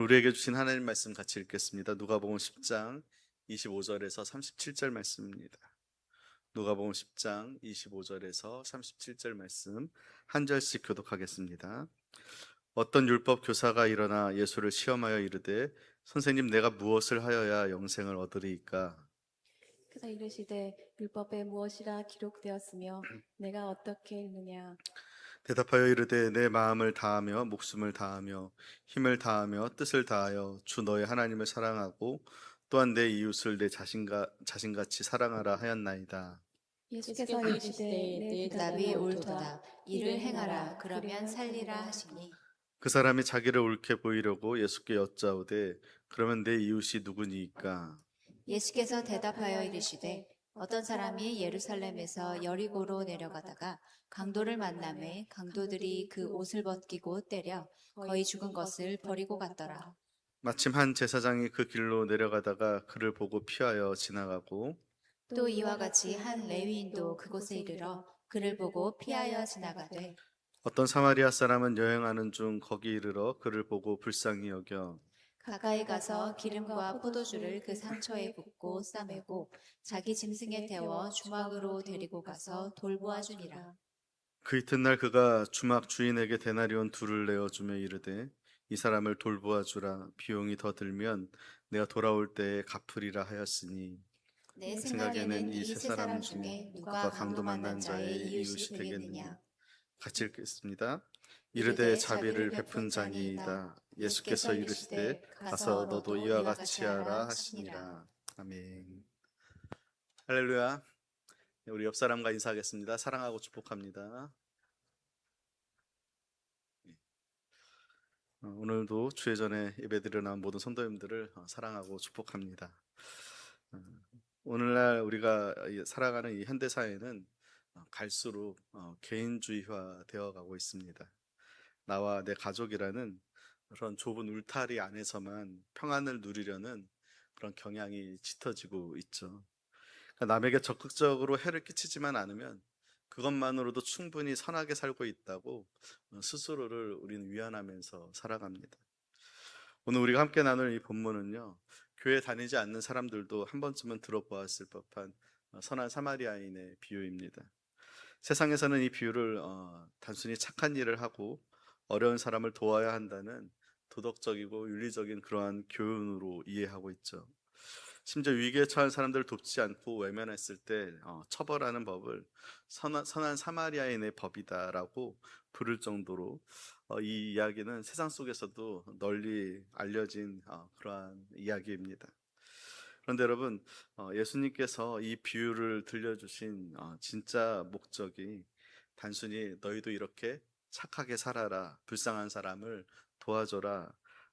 우리에게 주신 하나님 말씀 같이 읽겠습니다. 누가복음 10장 25절에서 37절 말씀입니다. 누가복음 10장 25절에서 37절 말씀 한 절씩 교독하겠습니다. 어떤 율법 교사가 일어나 예수를 시험하여 이르되 선생님, 내가 무엇을 하여야 영생을 얻으리이까? 그가 이르시되 율법에 무엇이라 기록되었으며 내가 어떻게 읽느냐. 대답하여 이르되 내 마음을 다하며 목숨을 다하며 힘을 다하며 뜻을 다하여 주 너의 하나님을 사랑하고 또한 내 이웃을 내 자신같이 사랑하라 하였나이다. 예수께서 이르시되 내 답이 대답이 옳도다. 옳도다. 이를 행하라. 그러면 살리라 하시니. 그 사람이 자기를 옳게 보이려고 예수께 여짜오되 그러면 내 이웃이 누구니이까? 예수께서 대답하여 이르시되 어떤 사람이 예루살렘에서 여리고로 내려가다가 강도를 만남에 강도들이 그 옷을 벗기고 때려 거의 죽은 것을 버리고 갔더라. 마침 한 제사장이 그 길로 내려가다가 그를 보고 피하여 지나가고 또 이와 같이 한 레위인도 그곳에 이르러 그를 보고 피하여 지나가되 어떤 사마리아 사람은 여행하는 중 거기 이르러 그를 보고 불쌍히 여겨 가까이 가서 기름과 포도주를 그 상처에 붓고 싸매고 자기 짐승에 태워 주막으로 데리고 가서 돌보아 주니라. 그 이튿날 그가 주막 주인에게 데나리온 둘을 내어주며 이르되 이 사람을 돌보아 주라. 비용이 더 들면 내가 돌아올 때에 갚으리라 하였으니 내 생각에는 생각에는 이 세 사람 중에 누가 강도 만난 자의 이웃이 되겠느냐. 같이 읽겠습니다. 이르되 이르되 자비를 베푼 자니이다. 예수께서 이르시되 가서 너도 이와 같이 하라 하시니라. 아멘. 할렐루야. 우리 옆 사람과 인사하겠습니다. 사랑하고 축복합니다. 오늘도 주의 전에 예배드려 나온 모든 성도님들을 사랑하고 축복합니다. 오늘날 우리가 살아가는 이 현대 사회는 갈수록 개인주의화 되어 가고 있습니다. 나와 내 가족이라는 그런 좁은 울타리 안에서만 평안을 누리려는 그런 경향이 짙어지고 있죠. 그러니까 남에게 적극적으로 해를 끼치지만 않으면 그것만으로도 충분히 선하게 살고 있다고 스스로를 우리는 위안하면서 살아갑니다. 오늘 우리가 함께 나눌 이 본문은요, 교회 다니지 않는 사람들도 한 번쯤은 들어보았을 법한 선한 사마리아인의 비유입니다. 세상에서는 이 비유를 단순히 착한 일을 하고 어려운 사람을 도와야 한다는 도덕적이고 윤리적인 그러한 교훈으로 이해하고 있죠. 심지어 위기에 처한 사람들을 돕지 않고 외면했을 때 처벌하는 법을 선한 사마리아인의 법이다라고 부를 정도로 이 이야기는 세상 속에서도 널리 알려진 그러한 이야기입니다. 그런데 여러분, 예수님께서 이 비유를 들려주신 진짜 목적이 단순히 너희도 이렇게 착하게 살아라, 불쌍한 사람을 도와줘라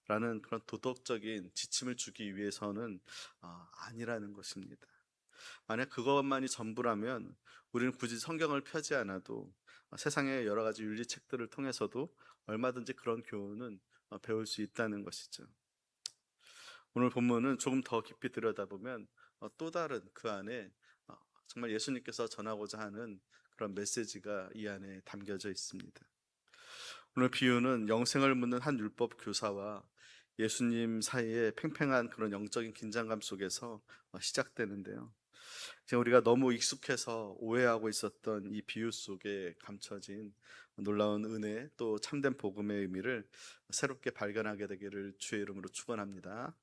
라는 그런 도덕적인 지침을 주기 위해서는 아니라는 것입니다. 만약 그것만이 전부라면 우리는 굳이 성경을 펴지 않아도 세상의 여러 가지 윤리책들을 통해서도 얼마든지 그런 교훈은 배울 수 있다는 것이죠. 오늘 본문은 조금 더 깊이 들여다보면 또 다른 그 안에 정말 예수님께서 전하고자 하는 그런 메시지가 이 안에 담겨져 있습니다. 오늘 비유는 영생을 묻는 한 율법 교사와 예수님 사이에 팽팽한 그런 영적인 긴장감 속에서 시작되는데요. 지금 우리가 너무 익숙해서 오해하고 있었던 이 비유 속에 감춰진 놀라운 은혜, 또 참된 복음의 의미를 새롭게 발견하게 되기를 주의 이름으로 축원합니다.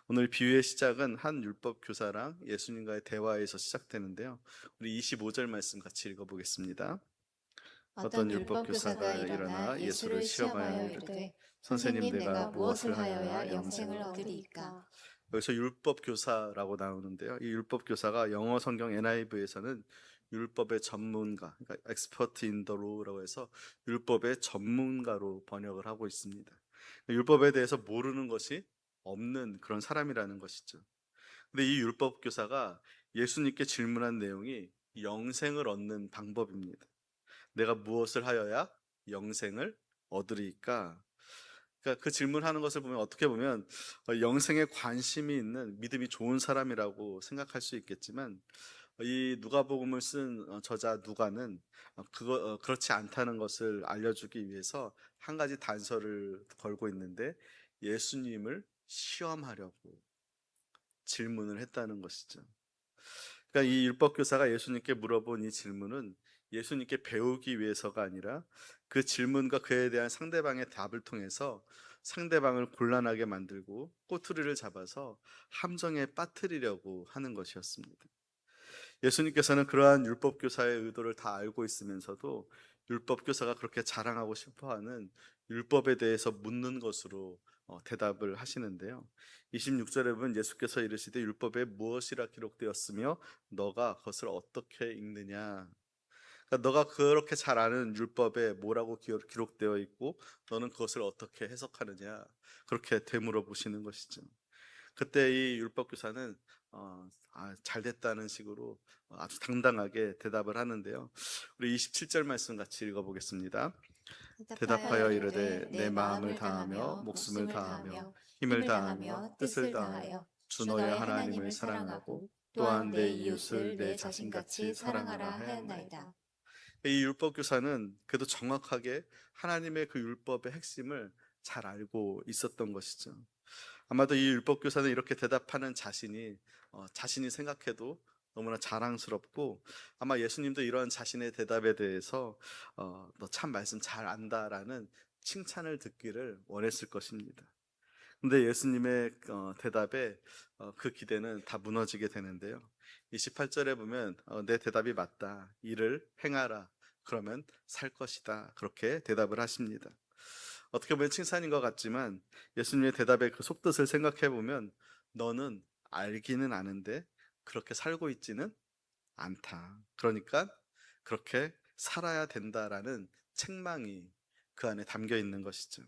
오늘 비유의 시작은 한 율법 교사랑 예수님과의 대화에서 시작되는데요. 우리 25절 말씀 같이 읽어보겠습니다. 어떤 율법 교사가 일어나 예수를 시험하여 이르되 선생님, 내가 무엇을 하여야 영생을 얻으리이까? 여기서 율법 교사라고 나오는데요. 이 율법 교사가 영어 성경 NIV에서는 율법의 전문가, 그러니까 expert in the law라고 해서 율법의 전문가로 번역을 하고 있습니다. 율법에 대해서 모르는 것이 없는 그런 사람이라는 것이죠. 근데 이 율법 교사가 예수님께 질문한 내용이 영생을 얻는 방법입니다. 내가 무엇을 하여야 영생을 얻으리까? 그러니까 그 질문하는 것을 보면 어떻게 보면 영생에 관심이 있는 믿음이 좋은 사람이라고 생각할 수 있겠지만 이 누가복음을 쓴 저자 누가는 그렇지 않다는 것을 알려주기 위해서 한 가지 단서를 걸고 있는데 예수님을 시험하려고 질문을 했다는 것이죠. 그러니까 이 율법교사가 예수님께 물어본 이 질문은 예수님께 배우기 위해서가 아니라 그 질문과 그에 대한 상대방의 답을 통해서 상대방을 곤란하게 만들고 꼬투리를 잡아서 함정에 빠뜨리려고 하는 것이었습니다. 예수님께서는 그러한 율법교사의 의도를 다 알고 있으면서도 율법교사가 그렇게 자랑하고 싶어하는 율법에 대해서 묻는 것으로 대답을 하시는데요. 26절에 보면 예수께서 이르시되 율법에 무엇이라 기록되었으며 너가 그것을 어떻게 읽느냐. 그러니까 너가 그렇게 잘 아는 율법에 뭐라고 기록되어 있고 너는 그것을 어떻게 해석하느냐. 그렇게 되물어 보시는 것이죠. 그때 이 율법교사는 잘 됐다는 식으로 아주 당당하게 대답을 하는데요. 우리 27절 말씀 같이 읽어보겠습니다. 대답하여 이르되 내 마음을 다하며 목숨을 다하며 힘을 다하며 뜻을 다하여 주 너의 하나님을 사랑하고 또한 내 이웃을 내 자신같이 사랑하라 하였나이다. 이 율법교사는 그래도 정확하게 하나님의 그 율법의 핵심을 잘 알고 있었던 것이죠. 아마도 이 율법교사는 이렇게 대답하는 자신이 생각해도 너무나 자랑스럽고 아마 예수님도 이런 자신의 대답에 대해서 너 참 말씀 잘 안다라는 칭찬을 듣기를 원했을 것입니다. 근데 예수님의 대답에 그 기대는 다 무너지게 되는데요. 28절에 보면 내 대답이 맞다. 이를 행하라. 그러면 살 것이다. 그렇게 대답을 하십니다. 어떻게 보면 칭찬인 것 같지만 예수님의 대답의 그 속뜻을 생각해 보면 너는 알기는 아는데 그렇게 살고 있지는 않다. 그러니까 그렇게 살아야 된다라는 책망이 그 안에 담겨 있는 것이죠.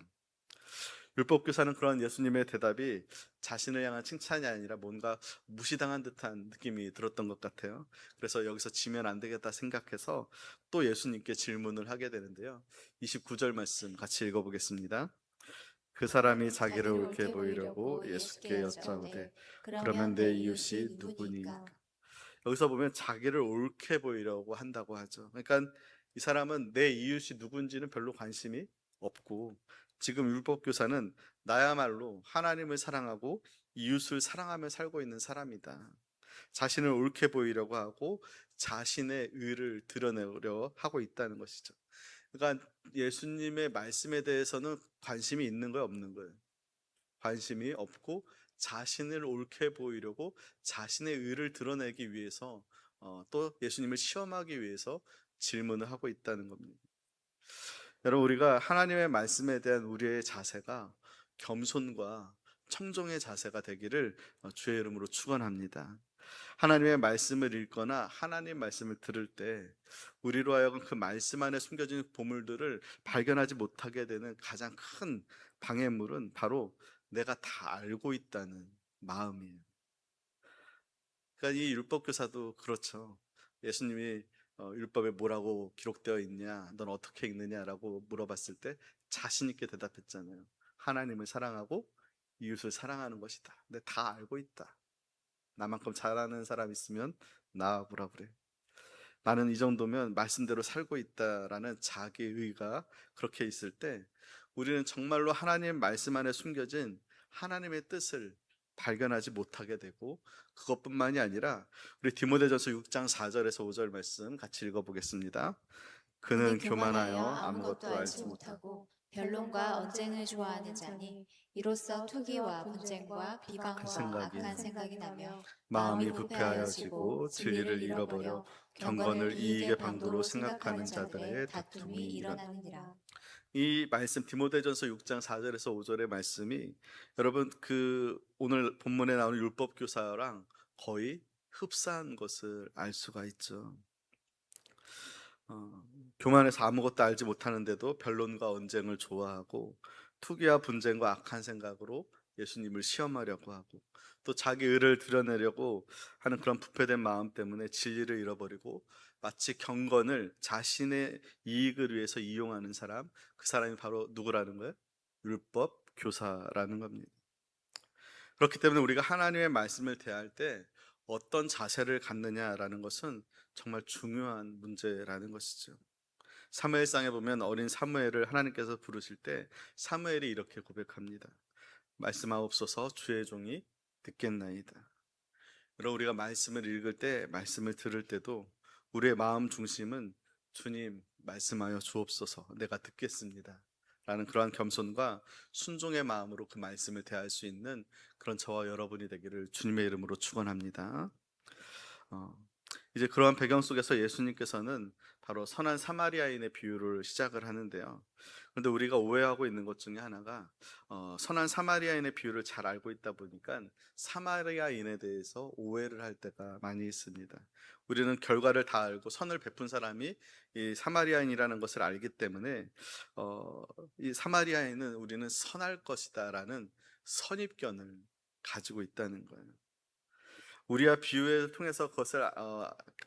율법교사는 그런 예수님의 대답이 자신을 향한 칭찬이 아니라 뭔가 무시당한 듯한 느낌이 들었던 것 같아요. 그래서 여기서 지면 안 되겠다 생각해서 또 예수님께 질문을 하게 되는데요. 29절 말씀 같이 읽어보겠습니다. 그 사람이 자기를 옳게 보이려고 예수께 여짜오되 그러면 내 이웃이 누구니까? 여기서 보면 자기를 옳게 보이려고 한다고 하죠. 그러니까 이 사람은 내 이웃이 누군지는 별로 관심이 없고 지금 율법교사는 나야말로 하나님을 사랑하고 이웃을 사랑하며 살고 있는 사람이다. 자신을 옳게 보이려고 하고 자신의 의를 드러내려 하고 있다는 것이죠. 그러니까 예수님의 말씀에 대해서는 관심이 있는 거예요, 없는 거예요? 관심이 없고 자신을 옳게 보이려고 자신의 의를 드러내기 위해서 또 예수님을 시험하기 위해서 질문을 하고 있다는 겁니다. 여러분, 우리가 하나님의 말씀에 대한 우리의 자세가 겸손과 청종의 자세가 되기를 주의 이름으로 축원합니다. 하나님의 말씀을 읽거나 하나님 말씀을 들을 때 우리로 하여금 그 말씀 안에 숨겨진 보물들을 발견하지 못하게 되는 가장 큰 방해물은 바로 내가 다 알고 있다는 마음이에요. 그러니까 이 율법교사도 그렇죠. 예수님이 율법에 뭐라고 기록되어 있냐, 넌 어떻게 읽느냐라고 물어봤을 때 자신 있게 대답했잖아요. 하나님을 사랑하고 이웃을 사랑하는 것이다. 근데 다 알고 있다. 나만큼 잘하는 사람 있으면 나와보라 그래. 나는 이 정도면 말씀대로 살고 있다라는 자기의가 그렇게 있을 때 우리는 정말로 하나님 말씀 안에 숨겨진 하나님의 뜻을 발견하지 못하게 되고 그것뿐만이 아니라 우리 디모데전서 6장 4절에서 5절 말씀 같이 읽어보겠습니다. 그는 교만하여 아무것도 알지 못하고 변론과 언쟁을 좋아하는 자니 이로써 투기와 분쟁과 비방과 악한 생각이 나며 마음이 부패하여지고 진리를 잃어버려 경건을 이익의 방도로 생각하는 자들의 다툼이 일어나느니라. 이 말씀 디모데전서 6장 4절에서 5절의 말씀이 여러분 그 오늘 본문에 나오는 율법교사랑 거의 흡사한 것을 알 수가 있죠. 교만해서 아무것도 알지 못하는데도 변론과 언쟁을 좋아하고 투기와 분쟁과 악한 생각으로 예수님을 시험하려고 하고 또 자기 의를 드러내려고 하는 그런 부패된 마음 때문에 진리를 잃어버리고 마치 경건을 자신의 이익을 위해서 이용하는 사람, 그 사람이 바로 누구라는 거예요? 율법 교사라는 겁니다. 그렇기 때문에 우리가 하나님의 말씀을 대할 때 어떤 자세를 갖느냐라는 것은 정말 중요한 문제라는 것이죠. 사무엘상에 보면 어린 사무엘을 하나님께서 부르실 때 사무엘이 이렇게 고백합니다. 말씀하옵소서. 주의 종이 듣겠나이다. 여러분, 우리가 말씀을 읽을 때, 말씀을 들을 때도 우리의 마음 중심은 주님 말씀하여 주옵소서, 내가 듣겠습니다 라는 그러한 겸손과 순종의 마음으로 그 말씀을 대할 수 있는 그런 저와 여러분이 되기를 주님의 이름으로 축원합니다. 어, 이제 그러한 배경 속에서 예수님께서는 바로 선한 사마리아인의 비유를 시작을 하는데요. 그런데 우리가 오해하고 있는 것 중에 하나가 선한 사마리아인의 비유를 잘 알고 있다 보니까 사마리아인에 대해서 오해를 할 때가 많이 있습니다. 우리는 결과를 다 알고 선을 베푼 사람이 이 사마리아인이라는 것을 알기 때문에 이 사마리아인은 우리는 선할 것이다라는 선입견을 가지고 있다는 거예요. 우리가 비유를 통해서 그것을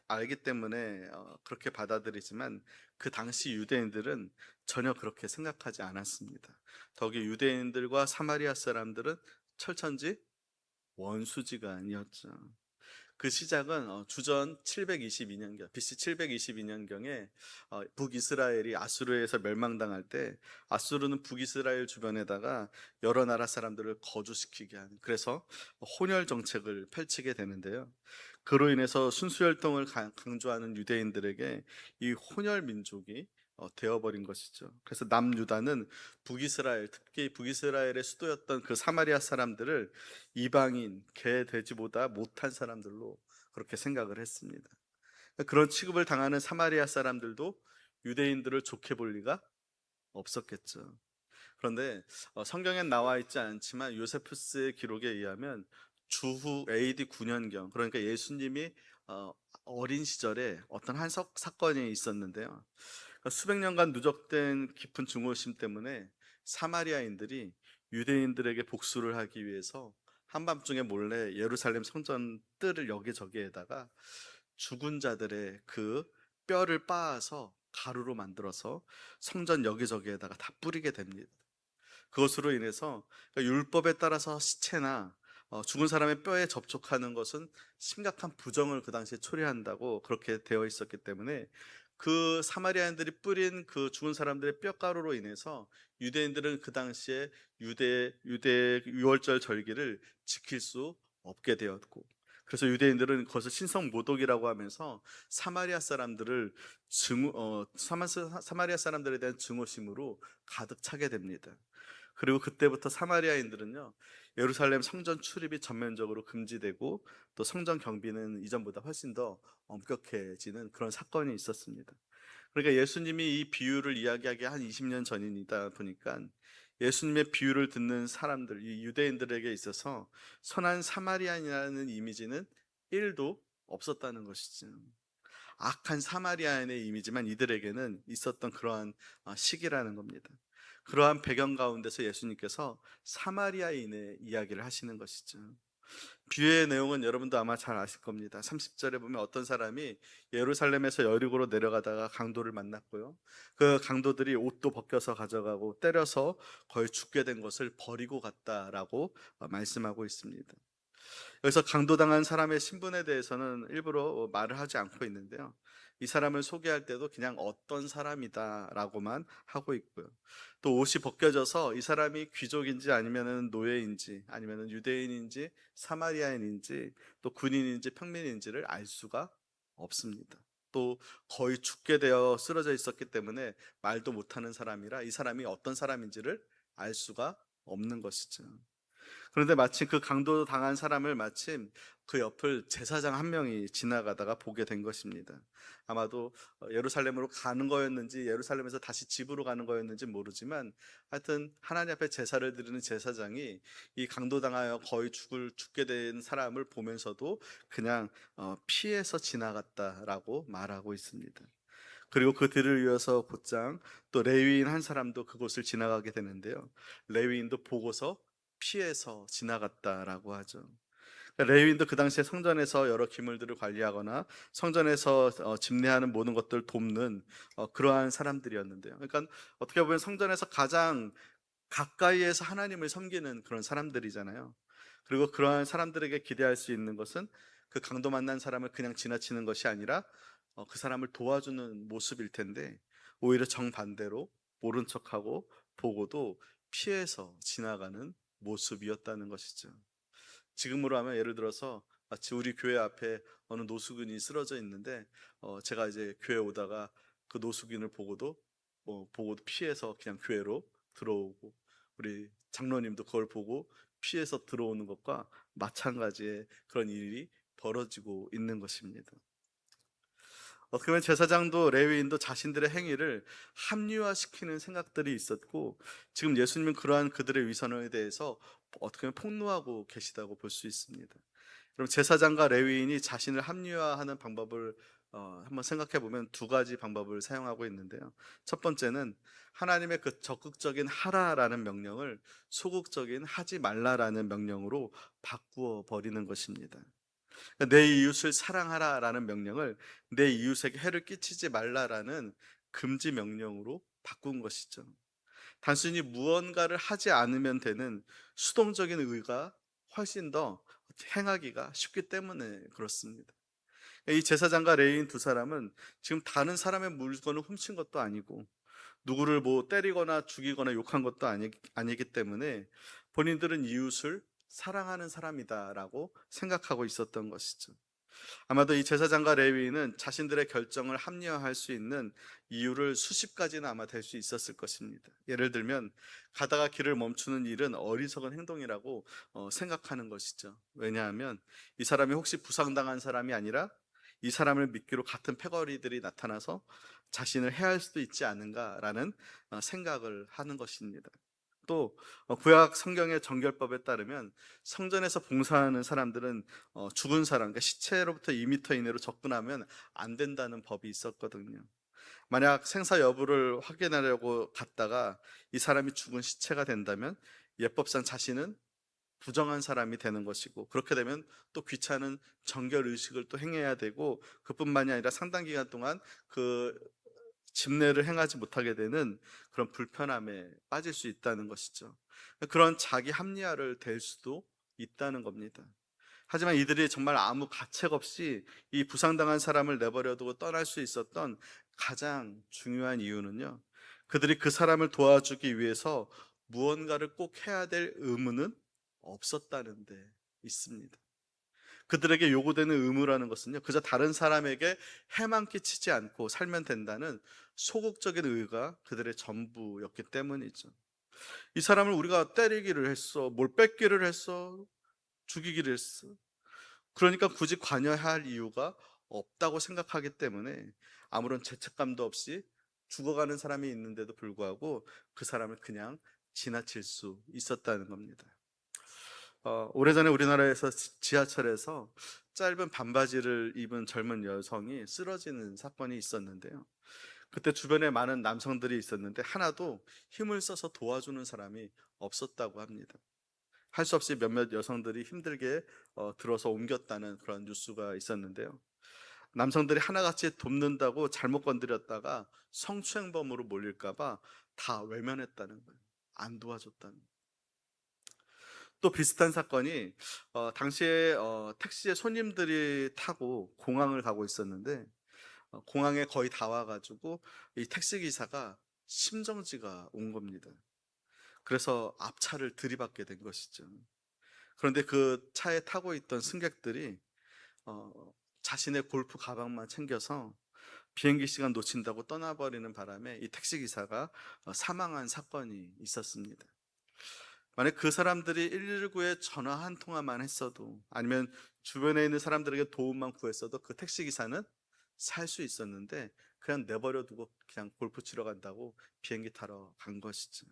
알기 때문에 그렇게 받아들이지만 그 당시 유대인들은 전혀 그렇게 생각하지 않았습니다. 더욱이 유대인들과 사마리아 사람들은 철천지 원수지간이었죠. 그 시작은 주전 722년경, BC 722년경에 북이스라엘이 아수르에서 멸망당할 때 아수르는 북이스라엘 주변에다가 여러 나라 사람들을 거주시키게 하는, 그래서 혼혈 정책을 펼치게 되는데요. 그로 인해서 순수혈통을 강조하는 유대인들에게 이 혼혈 민족이 되어버린 것이죠. 그래서 남유다는 북이스라엘, 특히 북이스라엘의 수도였던 그 사마리아 사람들을 이방인, 개, 돼지보다 못한 사람들로 그렇게 생각을 했습니다. 그런 취급을 당하는 사마리아 사람들도 유대인들을 좋게 볼 리가 없었겠죠. 그런데 성경엔 나와 있지 않지만 요세푸스의 기록에 의하면 주후 AD 9년경, 그러니까 예수님이 어린 시절에 어떤 한 사건이 있었는데요. 수백 년간 누적된 깊은 증오심 때문에 사마리아인들이 유대인들에게 복수를 하기 위해서 한밤중에 몰래 예루살렘 성전 뜰을 여기저기에다가 죽은 자들의 그 뼈를 빻아서 가루로 만들어서 성전 여기저기에다가 다 뿌리게 됩니다. 그것으로 인해서 율법에 따라서 시체나 죽은 사람의 뼈에 접촉하는 것은 심각한 부정을 그 당시에 초래한다고 그렇게 되어 있었기 때문에 그 사마리아인들이 뿌린 그 죽은 사람들의 뼈가루로 인해서 유대인들은 그 당시에 유대 유월절 절기를 지킬 수 없게 되었고, 그래서 유대인들은 그것을 신성 모독이라고 하면서 사마리아 사람들을 사마리아 사람들에 대한 증오심으로 가득 차게 됩니다. 그리고 그때부터 사마리아인들은요, 예루살렘 성전 출입이 전면적으로 금지되고 또 성전 경비는 이전보다 훨씬 더 엄격해지는 그런 사건이 있었습니다. 그러니까 예수님이 이 비유를 이야기하기 한 20년 전이다 보니까 예수님의 비유를 듣는 사람들, 이 유대인들에게 있어서 선한 사마리아인이라는 이미지는 1도 없었다는 것이죠. 악한 사마리아인의 이미지만 이들에게는 있었던 그러한 시기라는 겁니다. 그러한 배경 가운데서 예수님께서 사마리아인의 이야기를 하시는 것이죠. 비유의 내용은 여러분도 아마 잘 아실 겁니다. 30절에 보면 어떤 사람이 예루살렘에서 여리고로 내려가다가 강도를 만났고요, 그 강도들이 옷도 벗겨서 가져가고 때려서 거의 죽게 된 것을 버리고 갔다라고 말씀하고 있습니다. 여기서 강도당한 사람의 신분에 대해서는 일부러 말을 하지 않고 있는데요, 이 사람을 소개할 때도 그냥 어떤 사람이다 라고만 하고 있고요, 또 옷이 벗겨져서 이 사람이 귀족인지 아니면 노예인지 아니면 유대인인지 사마리아인인지 또 군인인지 평민인지를 알 수가 없습니다. 또 거의 죽게 되어 쓰러져 있었기 때문에 말도 못하는 사람이라 이 사람이 어떤 사람인지를 알 수가 없는 것이죠. 그런데 마침 그 강도 당한 사람을 마침 그 옆을 제사장 한 명이 지나가다가 보게 된 것입니다. 아마도 예루살렘으로 가는 거였는지 예루살렘에서 다시 집으로 가는 거였는지 모르지만 하여튼 하나님 앞에 제사를 드리는 제사장이 이 강도 당하여 거의 죽게 된 사람을 보면서도 그냥 피해서 지나갔다라고 말하고 있습니다. 그리고 그 뒤를 이어서 곧장 또 레위인 한 사람도 그곳을 지나가게 되는데요, 레위인도 보고서 피해서 지나갔다라고 하죠. 레위인도 그 당시에 성전에서 여러 기물들을 관리하거나 성전에서 집례하는 모든 것들을 돕는 그러한 사람들이었는데요. 그러니까 어떻게 보면 성전에서 가장 가까이에서 하나님을 섬기는 그런 사람들이잖아요. 그리고 그러한 사람들에게 기대할 수 있는 것은 그 강도 만난 사람을 그냥 지나치는 것이 아니라 그 사람을 도와주는 모습일 텐데, 오히려 정반대로 모른 척하고 보고도 피해서 지나가는 모습이었다는 것이죠. 지금으로 하면 예를 들어서 마치 우리 교회 앞에 어느 노숙인이 쓰러져 있는데 제가 이제 교회 오다가 그 노숙인을 보고도 피해서 그냥 교회로 들어오고, 우리 장로님도 그걸 보고 피해서 들어오는 것과 마찬가지의 그런 일이 벌어지고 있는 것입니다. 그러면 제사장도 레위인도 자신들의 행위를 합리화시키는 생각들이 있었고, 지금 예수님은 그러한 그들의 위선에 대해서 어떻게 보면 폭로하고 계시다고 볼 수 있습니다. 그럼 제사장과 레위인이 자신을 합리화하는 방법을 한번 생각해 보면 두 가지 방법을 사용하고 있는데요. 첫 번째는 하나님의 그 적극적인 하라라는 명령을 소극적인 하지 말라라는 명령으로 바꾸어 버리는 것입니다. 내 이웃을 사랑하라라는 명령을 내 이웃에게 해를 끼치지 말라라는 금지 명령으로 바꾼 것이죠. 단순히 무언가를 하지 않으면 되는 수동적인 의가 훨씬 더 행하기가 쉽기 때문에 그렇습니다. 이 제사장과 레위인 두 사람은 지금 다른 사람의 물건을 훔친 것도 아니고 누구를 때리거나 죽이거나 욕한 것도 아니기 때문에 본인들은 이웃을 사랑하는 사람이다라고 생각하고 있었던 것이죠. 아마도 이 제사장과 레위인은 자신들의 결정을 합리화할 수 있는 이유를 수십 가지는 아마 될 수 있었을 것입니다. 예를 들면 가다가 길을 멈추는 일은 어리석은 행동이라고 생각하는 것이죠. 왜냐하면 이 사람이 혹시 부상당한 사람이 아니라 이 사람을 믿기로 같은 패거리들이 나타나서 자신을 해할 수도 있지 않은가라는 생각을 하는 것입니다. 또 구약 성경의 정결법에 따르면 성전에서 봉사하는 사람들은 죽은 사람, 그러니까 시체로부터 2m 이내로 접근하면 안 된다는 법이 있었거든요. 만약 생사 여부를 확인하려고 갔다가 이 사람이 죽은 시체가 된다면 예법상 자신은 부정한 사람이 되는 것이고, 그렇게 되면 또 귀찮은 정결 의식을 또 행해야 되고, 그뿐만이 아니라 상당 기간 동안 그 집례를 행하지 못하게 되는 그런 불편함에 빠질 수 있다는 것이죠. 그런 자기 합리화를 댈 수도 있다는 겁니다. 하지만 이들이 정말 아무 가책 없이 이 부상당한 사람을 내버려두고 떠날 수 있었던 가장 중요한 이유는요, 그들이 그 사람을 도와주기 위해서 무언가를 꼭 해야 될 의무는 없었다는 데 있습니다. 그들에게 요구되는 의무라는 것은요, 그저 다른 사람에게 해만 끼치지 않고 살면 된다는 소극적인 의가 그들의 전부였기 때문이죠. 이 사람을 우리가 때리기를 했어, 뭘 뺏기를 했어, 죽이기를 했어, 그러니까 굳이 관여할 이유가 없다고 생각하기 때문에 아무런 죄책감도 없이 죽어가는 사람이 있는데도 불구하고 그 사람을 그냥 지나칠 수 있었다는 겁니다. 오래전에 우리나라에서 지하철에서 짧은 반바지를 입은 젊은 여성이 쓰러지는 사건이 있었는데요. 그때 주변에 많은 남성들이 있었는데 하나도 힘을 써서 도와주는 사람이 없었다고 합니다. 할 수 없이 몇몇 여성들이 힘들게 들어서 옮겼다는 그런 뉴스가 있었는데요. 남성들이 하나같이 돕는다고 잘못 건드렸다가 성추행범으로 몰릴까봐 다 외면했다는 거예요. 안 도와줬다는 거예요. 또 비슷한 사건이 당시에 택시에 손님들이 타고 공항을 가고 있었는데 공항에 거의 다 와가지고 이 택시기사가 심정지가 온 겁니다. 그래서 앞차를 들이받게 된 것이죠. 그런데 그 차에 타고 있던 승객들이 어, 자신의 골프 가방만 챙겨서 비행기 시간 놓친다고 떠나버리는 바람에 이 택시기사가 사망한 사건이 있었습니다. 만약 그 사람들이 119에 전화 한 통화만 했어도, 아니면 주변에 있는 사람들에게 도움만 구했어도 그 택시기사는 살 수 있었는데 그냥 내버려 두고 그냥 골프 치러 간다고 비행기 타러 간 것이죠.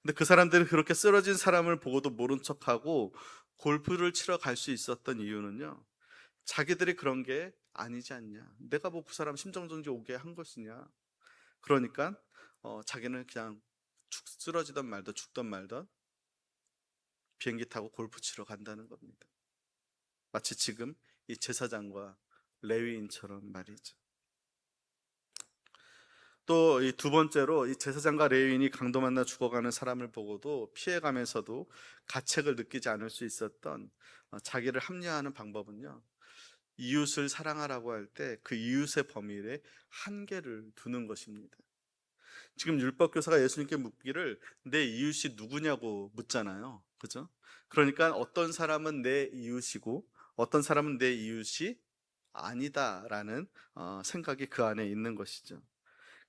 근데 그 사람들이 그렇게 쓰러진 사람을 보고도 모른 척하고 골프를 치러 갈 수 있었던 이유는요, 자기들이 그런 게 아니지 않냐, 내가 뭐 그 사람 심정정지 오게 한 것이냐, 그러니까 자기는 그냥 쓰러지던 말던 죽던 말던 비행기 타고 골프 치러 간다는 겁니다. 마치 지금 이 제사장과 레위인처럼 말이죠. 또 이 두 번째로 이 제사장과 레위인이 강도 만나 죽어가는 사람을 보고도 피해가면서도 가책을 느끼지 않을 수 있었던 자기를 합리화하는 방법은요, 이웃을 사랑하라고 할 때 그 이웃의 범위에 한계를 두는 것입니다. 지금 율법 교사가 예수님께 묻기를 내 이웃이 누구냐고 묻잖아요. 그죠? 그러니까 어떤 사람은 내 이웃이고 어떤 사람은 내 이웃이 아니다라는 생각이 그 안에 있는 것이죠.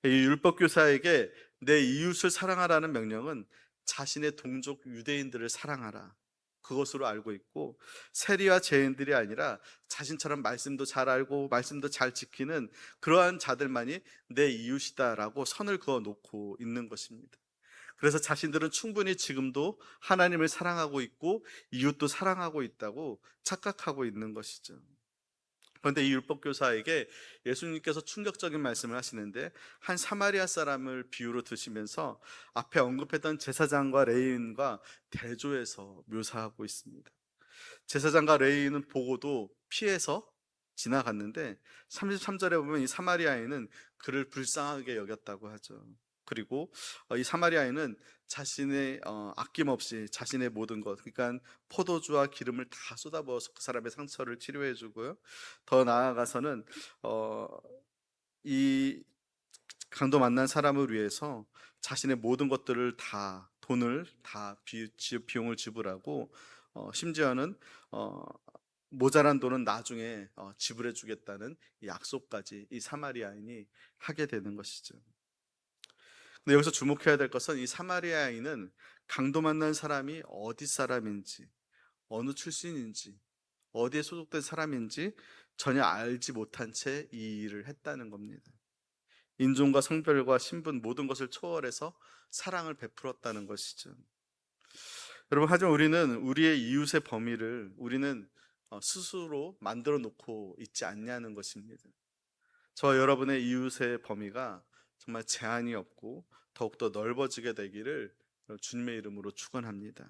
이 율법 교사에게 내 이웃을 사랑하라는 명령은 자신의 동족 유대인들을 사랑하라, 그것으로 알고 있고, 세리와 죄인들이 아니라 자신처럼 말씀도 잘 알고 말씀도 잘 지키는 그러한 자들만이 내 이웃이다라고 선을 그어 놓고 있는 것입니다. 그래서 자신들은 충분히 지금도 하나님을 사랑하고 있고 이웃도 사랑하고 있다고 착각하고 있는 것이죠. 그런데 이 율법 교사에게 예수님께서 충격적인 말씀을 하시는데, 한 사마리아 사람을 비유로 드시면서 앞에 언급했던 제사장과 레위인과 대조해서 묘사하고 있습니다. 제사장과 레위인은 보고도 피해서 지나갔는데 33절에 보면 이 사마리아인은 그를 불쌍하게 여겼다고 하죠. 그리고 이 사마리아인은 자신의 아낌없이 자신의 모든 것, 그러니까 포도주와 기름을 다 쏟아부어서 그 사람의 상처를 치료해 주고요, 더 나아가서는 이 강도 만난 사람을 위해서 자신의 모든 것들을 다, 돈을 다 비용을 지불하고, 심지어는 모자란 돈은 나중에 지불해 주겠다는 약속까지 이 사마리아인이 하게 되는 것이죠. 근데 여기서 주목해야 될 것은 이 사마리아인은 강도 만난 사람이 어디 사람인지, 어느 출신인지, 어디에 소속된 사람인지 전혀 알지 못한 채 이 일을 했다는 겁니다. 인종과 성별과 신분 모든 것을 초월해서 사랑을 베풀었다는 것이죠. 여러분, 하지만 우리는 우리의 이웃의 범위를 우리는 스스로 만들어 놓고 있지 않냐는 것입니다. 저와 여러분의 이웃의 범위가 정말 제한이 없고 더욱더 넓어지게 되기를 주님의 이름으로 축원합니다.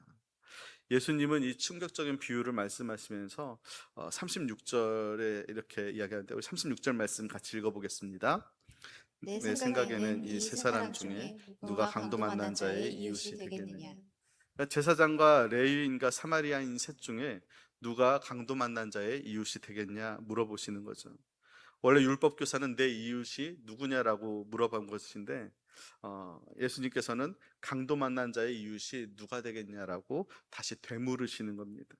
예수님은 이 충격적인 비유를 말씀하시면서 36절에 이렇게 이야기하는데, 우리 36절 말씀 같이 읽어보겠습니다. 내 생각에는 이 세 사람 중에 누가 강도 만난 자의 이웃이 되겠느냐. 그러니까 제사장과 레위인과 사마리아인 셋 중에 누가 강도 만난 자의 이웃이 되겠냐 물어보시는 거죠. 원래 율법 교사는 내 이웃이 누구냐라고 물어본 것인데, 예수님께서는 강도 만난 자의 이웃이 누가 되겠냐라고 다시 되물으시는 겁니다.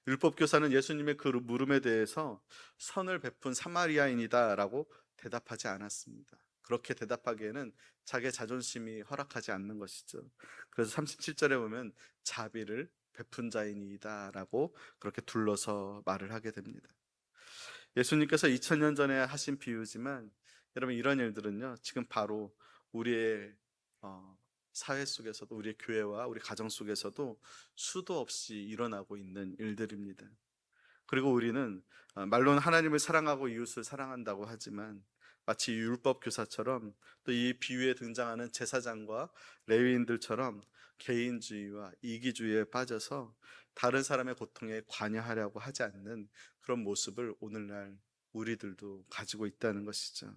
율법 교사는 예수님의 그 물음에 대해서 선을 베푼 사마리아인이다라고 대답하지 않았습니다. 그렇게 대답하기에는 자기의 자존심이 허락하지 않는 것이죠. 그래서 37절에 보면 자비를 베푼 자이니이다라고 그렇게 둘러서 말을 하게 됩니다. 예수님께서 2000년 전에 하신 비유지만, 여러분, 이런 일들은요 지금 바로 우리의 사회 속에서도, 우리의 교회와 우리 가정 속에서도 수도 없이 일어나고 있는 일들입니다. 그리고 우리는 말로는 하나님을 사랑하고 이웃을 사랑한다고 하지만, 마치 율법 교사처럼 또 이 비유에 등장하는 제사장과 레위인들처럼 개인주의와 이기주의에 빠져서 다른 사람의 고통에 관여하려고 하지 않는 그런 모습을 오늘날 우리들도 가지고 있다는 것이죠.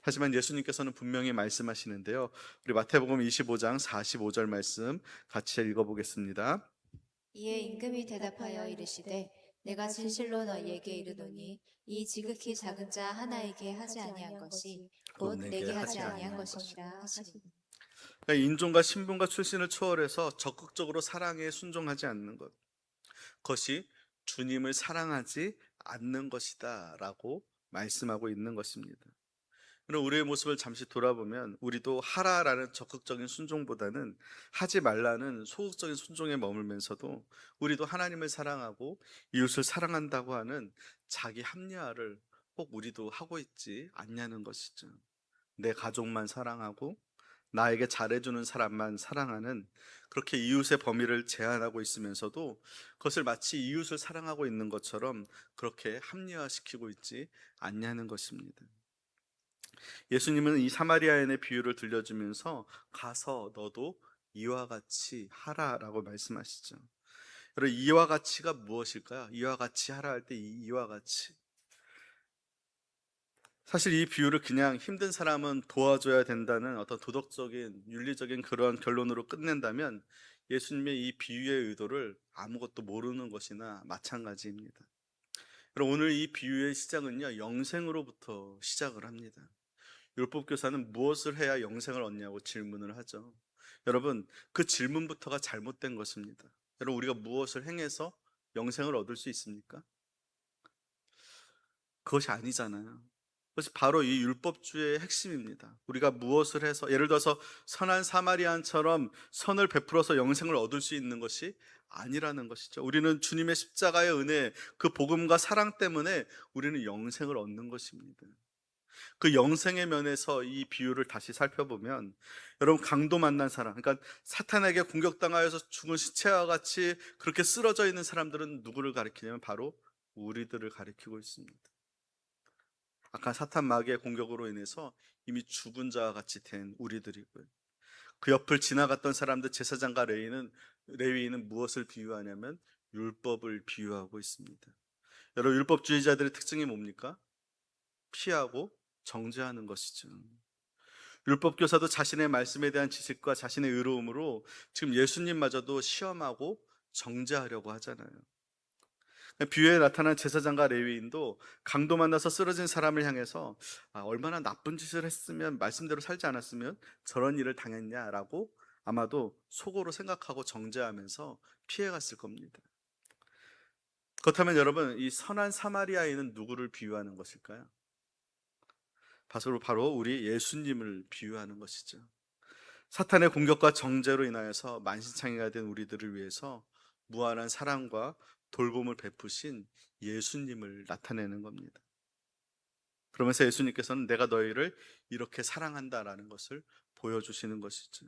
하지만 예수님께서는 분명히 말씀하시는데요, 우리 마태복음 25장 45절 말씀 같이 읽어보겠습니다. 이에 임금이 대답하여 이르시되 내가 진실로 너희에게 이르노니 이 지극히 작은 자 하나에게 하지 아니한 것이 곧 내게 하지 아니한 것이라 하시니. 그러니까 인종과 신분과 출신을 초월해서 적극적으로 사랑에 순종하지 않는 것, 그것이 주님을 사랑하지 않는 것이다 라고 말씀하고 있는 것입니다. 그럼 우리의 모습을 잠시 돌아보면 우리도 하라라는 적극적인 순종보다는 하지 말라는 소극적인 순종에 머물면서도 우리도 하나님을 사랑하고 이웃을 사랑한다고 하는 자기 합리화를 꼭 우리도 하고 있지 않냐는 것이죠. 내 가족만 사랑하고 나에게 잘해주는 사람만 사랑하는, 그렇게 이웃의 범위를 제한하고 있으면서도 그것을 마치 이웃을 사랑하고 있는 것처럼 그렇게 합리화시키고 있지 않냐는 것입니다. 예수님은 이 사마리아인의 비유를 들려주면서 가서 너도 이와 같이 하라라고 말씀하시죠. 여러분, 이와 같이가 무엇일까요? 이와 같이 하라 할 때 이와 같이, 사실 이 비유를 그냥 힘든 사람은 도와줘야 된다는 어떤 도덕적인 윤리적인 그런 결론으로 끝낸다면 예수님의 이 비유의 의도를 아무것도 모르는 것이나 마찬가지입니다. 그럼 오늘 이 비유의 시작은요 영생으로부터 시작을 합니다. 율법 교사는 무엇을 해야 영생을 얻냐고 질문을 하죠. 여러분, 그 질문부터가 잘못된 것입니다. 여러분, 우리가 무엇을 행해서 영생을 얻을 수 있습니까? 그것이 아니잖아요. 그것이 바로 이 율법주의의 핵심입니다. 우리가 무엇을 해서, 예를 들어서 선한 사마리안처럼 선을 베풀어서 영생을 얻을 수 있는 것이 아니라는 것이죠. 우리는 주님의 십자가의 은혜, 그 복음과 사랑 때문에 우리는 영생을 얻는 것입니다. 그 영생의 면에서 이 비유를 다시 살펴보면, 여러분, 강도 만난 사람, 그러니까 사탄에게 공격당하여서 죽은 시체와 같이 그렇게 쓰러져 있는 사람들은 누구를 가리키냐면 바로 우리들을 가리키고 있습니다. 아까 사탄 마귀의 공격으로 인해서 이미 죽은 자와 같이 된 우리들이고요. 그 옆을 지나갔던 사람들, 제사장과 레위인은 무엇을 비유하냐면 율법을 비유하고 있습니다. 여러분, 율법주의자들의 특징이 뭡니까? 피하고 정죄하는 것이죠. 율법교사도 자신의 말씀에 대한 지식과 자신의 의로움으로 지금 예수님마저도 시험하고 정죄하려고 하잖아요. 비유에 나타난 제사장과 레위인도 강도 만나서 쓰러진 사람을 향해서 얼마나 나쁜 짓을 했으면, 말씀대로 살지 않았으면 저런 일을 당했냐라고 아마도 속으로 생각하고 정죄하면서 피해갔을 겁니다. 그렇다면 여러분, 이 선한 사마리아인은 누구를 비유하는 것일까요? 바로 우리 예수님을 비유하는 것이죠. 사탄의 공격과 정죄로 인하여서 만신창이가 된 우리들을 위해서 무한한 사랑과 돌봄을 베푸신 예수님을 나타내는 겁니다. 그러면서 예수님께서는 내가 너희를 이렇게 사랑한다라는 것을 보여주시는 것이죠.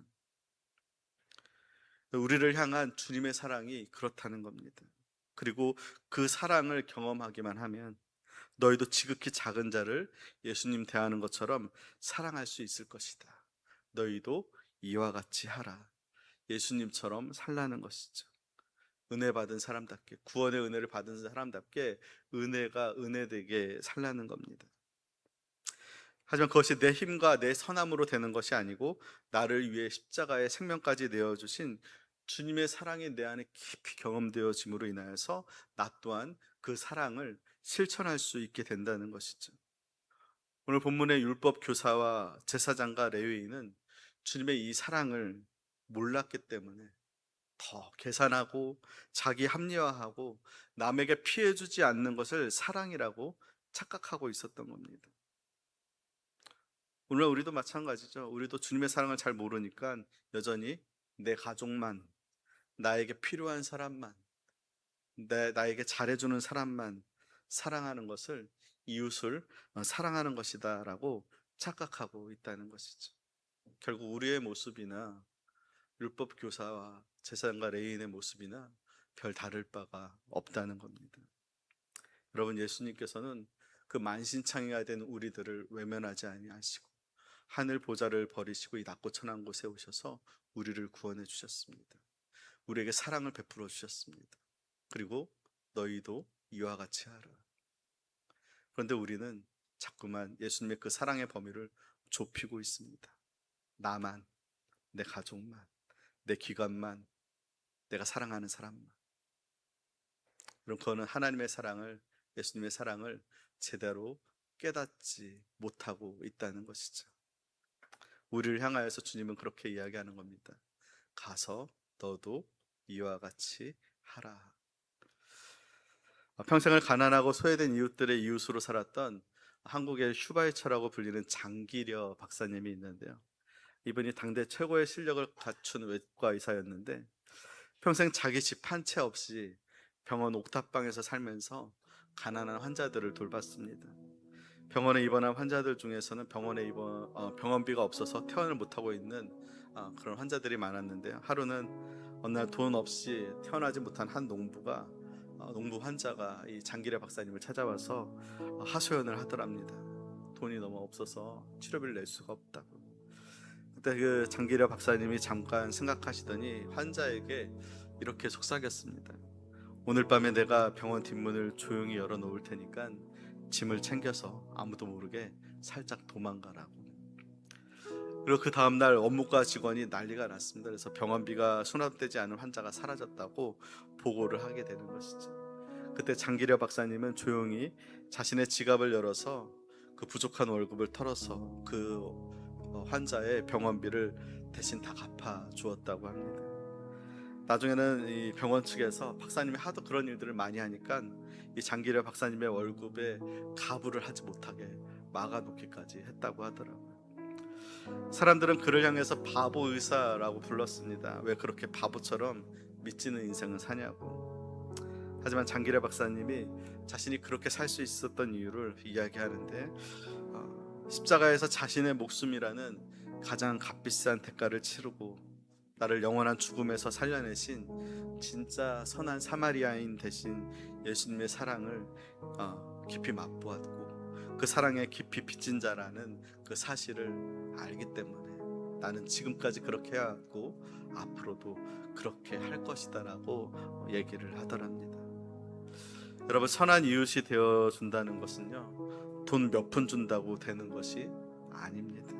우리를 향한 주님의 사랑이 그렇다는 겁니다. 그리고 그 사랑을 경험하기만 하면 너희도 지극히 작은 자를 예수님 대하는 것처럼 사랑할 수 있을 것이다. 너희도 이와 같이 하라. 예수님처럼 살라는 것이죠. 은혜 받은 사람답게, 구원의 은혜를 받은 사람답게 은혜가 은혜되게 살라는 겁니다. 하지만 그것이 내 힘과 내 선함으로 되는 것이 아니고 나를 위해 십자가의 생명까지 내어주신 주님의 사랑이 내 안에 깊이 경험되어짐으로 인하여서 나 또한 그 사랑을 실천할 수 있게 된다는 것이죠. 오늘 본문의 율법 교사와 제사장과 레위인은 주님의 이 사랑을 몰랐기 때문에 더 계산하고 자기 합리화하고 남에게 피해주지 않는 것을 사랑이라고 착각하고 있었던 겁니다. 오늘 우리도 마찬가지죠. 우리도 주님의 사랑을 잘 모르니까 여전히 내 가족만, 나에게 필요한 사람만, 나에게 잘해주는 사람만 사랑하는 것을, 이웃을 사랑하는 것이다 라고 착각하고 있다는 것이죠. 결국 우리의 모습이나 율법 교사와 제사장과 레위인의 모습이나 별 다를 바가 없다는 겁니다. 여러분, 예수님께서는 그 만신창이가 된 우리들을 외면하지 아니하시고 하늘 보좌를 버리시고 이 낮고 천한 곳에 오셔서 우리를 구원해 주셨습니다. 우리에게 사랑을 베풀어 주셨습니다. 그리고 너희도 이와 같이 하라. 그런데 우리는 자꾸만 예수님의 그 사랑의 범위를 좁히고 있습니다. 나만, 내 가족만, 내 기관만, 내가 사랑하는 사람만. 그럼 그거는 하나님의 사랑을, 예수님의 사랑을 제대로 깨닫지 못하고 있다는 것이죠. 우리를 향하여서 주님은 그렇게 이야기하는 겁니다. 가서 너도 이와 같이 하라. 평생을 가난하고 소외된 이웃들의 이웃으로 살았던 한국의 슈바이처라고 불리는 장기려 박사님이 있는데요. 이분이 당대 최고의 실력을 갖춘 외과 의사였는데 평생 자기 집 한 채 없이 병원 옥탑방에서 살면서 가난한 환자들을 돌봤습니다. 병원에 입원한 환자들 중에서는 병원비가 없어서 퇴원을 못하고 있는 그런 환자들이 많았는데요. 하루는 어느 날 돈 없이 퇴원하지 못한 한 농부 환자가 이 장기려 박사님을 찾아와서 하소연을 하더랍니다. 돈이 너무 없어서 치료비를 낼 수가 없다고. 그때 그 장기려 박사님이 잠깐 생각하시더니 환자에게 이렇게 속삭였습니다. 오늘 밤에 내가 병원 뒷문을 조용히 열어놓을 테니까 짐을 챙겨서 아무도 모르게 살짝 도망가라고. 그리고 그 다음날 업무과 직원이 난리가 났습니다. 그래서 병원비가 수납되지 않은 환자가 사라졌다고 보고를 하게 되는 것이죠. 그때 장기려 박사님은 조용히 자신의 지갑을 열어서 그 그 부족한 월급을 털어서 그 환자의 병원비를 대신 다 갚아 주었다고 합니다. 나중에는 이 병원 측에서 박사님이 하도 그런 일들을 많이 하니까 이 장기려 박사님의 월급에 가부를 하지 못하게 막아놓기까지 했다고 하더라고요. 사람들은 그를 향해서 바보 의사라고 불렀습니다. 왜 그렇게 바보처럼 믿지는 인생을 사냐고. 하지만 장기려 박사님이 자신이 그렇게 살 수 있었던 이유를 이야기하는데, 십자가에서 자신의 목숨이라는 가장 값비싼 대가를 치르고 나를 영원한 죽음에서 살려내신 진짜 선한 사마리아인 대신 예수님의 사랑을 깊이 맛보았고 그 사랑에 깊이 빚진 자라는 그 사실을 알기 때문에 나는 지금까지 그렇게 해왔고 앞으로도 그렇게 할 것이다 라고 얘기를 하더랍니다. 여러분, 선한 이웃이 되어준다는 것은요, 돈 몇 푼 준다고 되는 것이 아닙니다.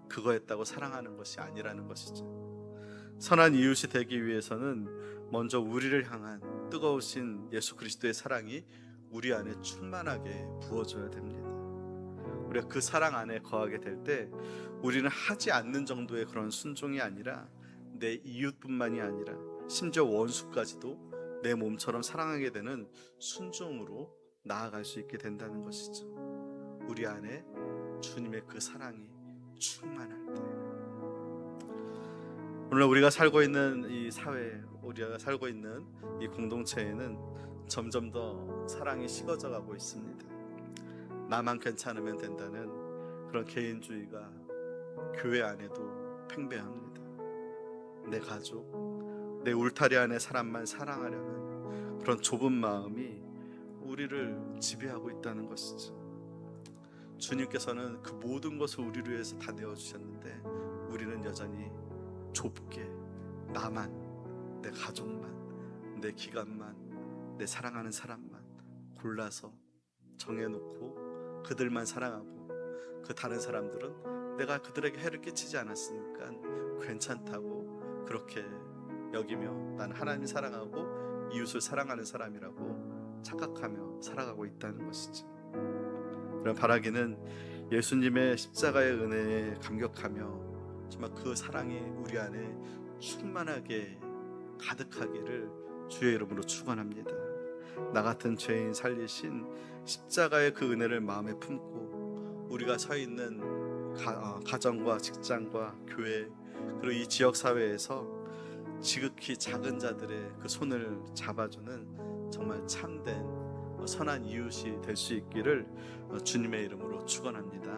그거 했다고 사랑하는 것이 아니라는 것이죠. 선한 이웃이 되기 위해서는 먼저 우리를 향한 뜨거우신 예수 그리스도의 사랑이 우리 안에 충만하게 부어져야 됩니다. 우리가 그 사랑 안에 거하게 될 때 우리는 하지 않는 정도의 그런 순종이 아니라 내 이웃뿐만이 아니라 심지어 원수까지도 내 몸처럼 사랑하게 되는 순종으로 나아갈 수 있게 된다는 것이죠. 우리 안에 주님의 그 사랑이 충만할 때, 오늘 우리가 살고 있는 이 사회, 우리가 살고 있는 이 공동체에는 점점 더 사랑이 식어져 가고 있습니다. 나만 괜찮으면 된다는 그런 개인주의가 교회 안에도 팽배합니다. 내 가족, 내 울타리 안에 사람만 사랑하려는 그런 좁은 마음이 우리를 지배하고 있다는 것이죠. 주님께서는 그 모든 것을 우리를 위해서 다 내어주셨는데 우리는 여전히 좁게 나만, 내 가족만, 내 기간만, 내 사랑하는 사람만 골라서 정해놓고 그들만 사랑하고 그 다른 사람들은 내가 그들에게 해를 끼치지 않았으니까 괜찮다고 그렇게 여기며 나는 하나님을 사랑하고 이웃을 사랑하는 사람이라고 착각하며 살아가고 있다는 것이죠. 그런 바라기는 예수님의 십자가의 은혜에 감격하며 정말 그 사랑이 우리 안에 충만하게 가득하기를 주의 이름으로 축원합니다. 나 같은 죄인 살리신 십자가의 그 은혜를 마음에 품고 우리가 서 있는 가정과 직장과 교회 그리고 이 지역 사회에서 지극히 작은 자들의 그 손을 잡아주는 정말 참된 선한 이웃이 될 수 있기를 주님의 이름으로 축원합니다.